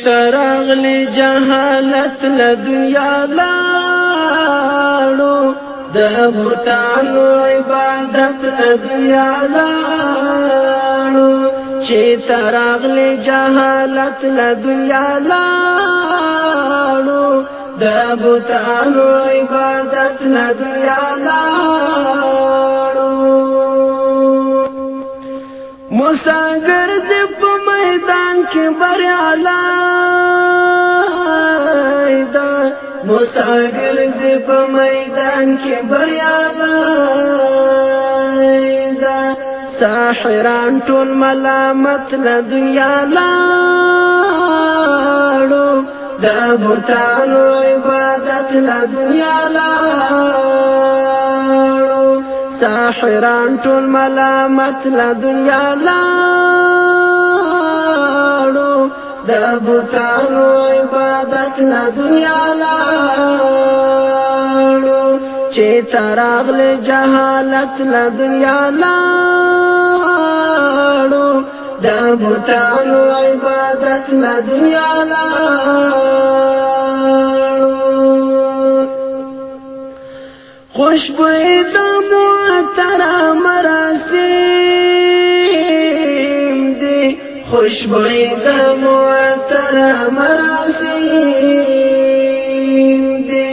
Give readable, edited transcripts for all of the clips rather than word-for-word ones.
تراغلی جهالت له دنیا لاړو د بوتانو عبادت له دنیا لاړو چې تراغلی جهالت له دنیا لاړو د بوتانو عبادت له دنیا لاړو مساګر دې په میدان کې بریالی ده مساګر دې په میدان کې بریالی ده ساحران ټول ملامت له دنیا لاړو د بوتانو عبادت له دنیا لاړو ساحران ټول ملامت له دنیا لاړو د بوتانو عبادت له دنیا لاړو چې تراغلی جهالت له دنیا لاړو د بوتانو عبادت له دنیا لاړو خوشبوئی د معطر مراسم دی خوشبوئی د معطر مراسم دی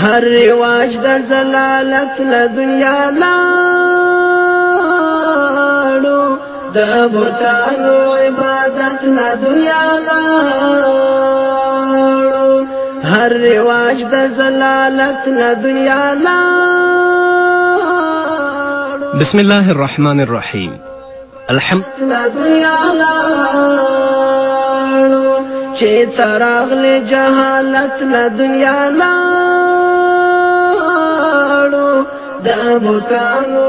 هر رواج د زلالت له دنیا لاړو د بوتانو عبادت له دنیا لاړو هر رواج د زلالت له دنیا لاړو بسم الله الرحمن الرحیم الحمد له دنیا لاړو چې تراغلی جهالت له دنیا لاړو د بوتانو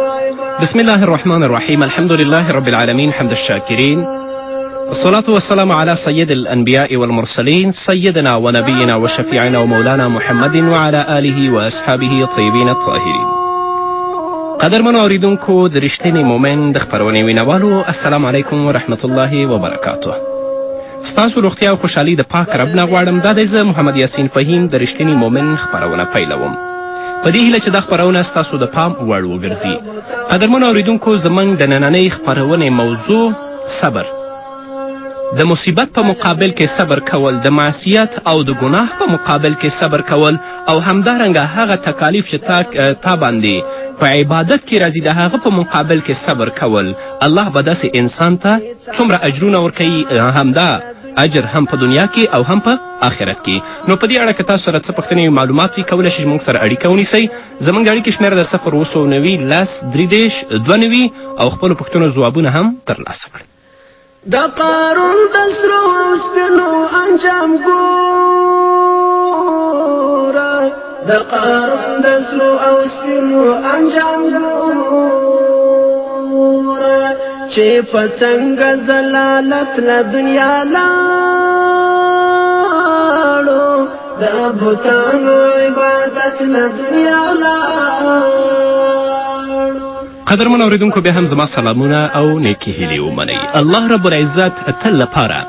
بسم الله الرحمن الرحيم الحمد لله رب العالمين حمد الشاكرين الصلاة والسلام على سيد الأنبياء والمرسلين سيدنا ونبينا وشفيعنا ومولانا محمد وعلى آله وأصحابه الطيبين الطاهرين قدرمنو اوریدونکو د رښتینې مومن د خپرونې وینوالو السلام علیکم ورحمة الله وبرکاته ستاسو روغتیا او خوشحالي د پاک رب نه غواړم دا دی زه محمد یاسین فهیم د رښتینې مومن خپرونه پیلوم په دې هیله چې دا خپرونه ستاسو د پام وړ وګرځي قدرمنو اوریدونکو زموږ د نننۍ خپرونې موضوع صبر د مصیبت په مقابل کې صبر کول د معصیت او د ګناه په مقابل کې صبر کول او همدارنګه هغه تکالیف چې تا باندې په عبادت کې راځي د هغه په مقابل کې صبر کول الله به داسې انسان ته څومره اجرونه ورکوي همدا اجر هم په دنیا کې او هم په آخرت کې نو په دې اړه که تاسو سره څه پوښتنې معلومات وي کولی شئ موږ سره اړیکه ونیسئ زموږ د اړیکې شمېره د 090 او خپلو پوښتنو ځوابونه هم ترلاسه کړئ د قارون د سرو او سپینو انجام ګوره د قارون د سرو او سپینو انجام ګوره چې په څنګه زلالت له دنیا لاړو د بوتانو عبادت له دنیا لاړو قدرمن اوریدونکو بیا هم زما سلامونه او نیکې هیلې ومنئ الله رب العزت تل لپاره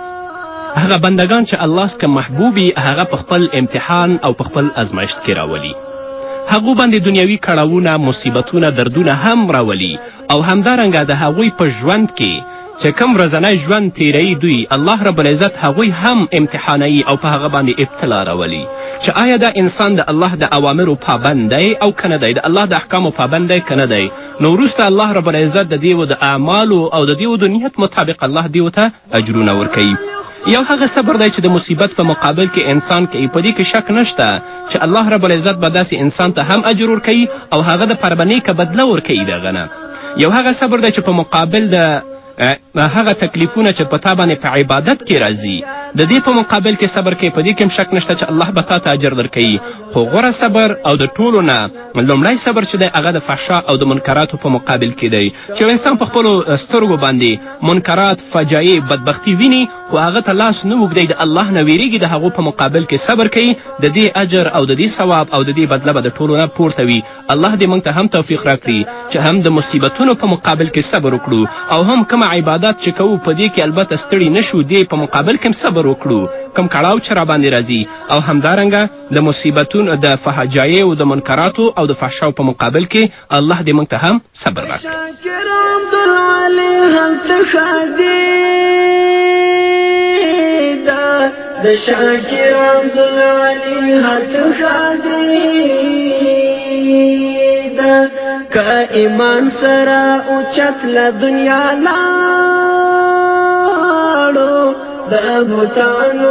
هغه بندگان چې الله څخه محبوبي هغه په خپل امتحان او په خپل ازمایښت کې راولي هغو باندې دنیوي کړاوونه مصیبتونه دردونه هم راولي او همدارنګه د هغوی په ژوند کې چې کوم ورځنی ژوند تیروي دوی الله رب العزت هغوی هم امتحانوي او په هغه باندې ابتلا راولي چې آیا دا انسان د الله د اوامرو پابند دی او که نه دی د الله د احکامو پابند دی که نه دی نو وروسته الله رب العزت د دیو د اعمالو او د دیو د نیت مطابق الله دیو ته اجرونه ورکوي یو هغه صبر دی چې د مصیبت په مقابل کې انسان کوي په دې کې شک نشته چې الله رب العزت به داسې انسان ته هم اجر ورکوي او هغه د پاره به نیکه بدله ورکوي د هغه نه یو هغه صبر دی چې په مقابل د هغه تکلیفونه چې په تا باندې په عبادت کې راځي د دې په مقابل کې صبر کوي په دې کې هم شک نشته چې الله به تا ته اجر درکوي خو غوره صبر او د ټولو نه لومړی صبر چې دی هغه د فحشا او د منکراتو په مقابل کې دی. چې یو انسان په خپلو سترګو باندې منکرات، فجایع، بدبختي ویني خو هغه ته لاس نه اوږدوي، د الله نه ویریږي، د هغو په مقابل کې صبر کوي، د دې اجر او د دې ثواب او د دې بدله به د ټولو نه پورته وي. الله دې موږ ته هم توفیق راکړي چې هم د مصیبتونو په مقابل کې صبر وکړو او هم کومه عبادات چې کوو په دې کې البته ستړي نه شو، دې په مقابل کې هم صبر وکړو کوم کړاو چې راباندې راځي، او همدارنګه د مصیبتونو، د فجایع او د منکراتو او د فحشاو په مقابل کې الله دې موږ ته هم صبر راکړي. د شاکر عبدالعلی حت خادیده که ایمان سره اوچت له دنیا لاړو د بوتانو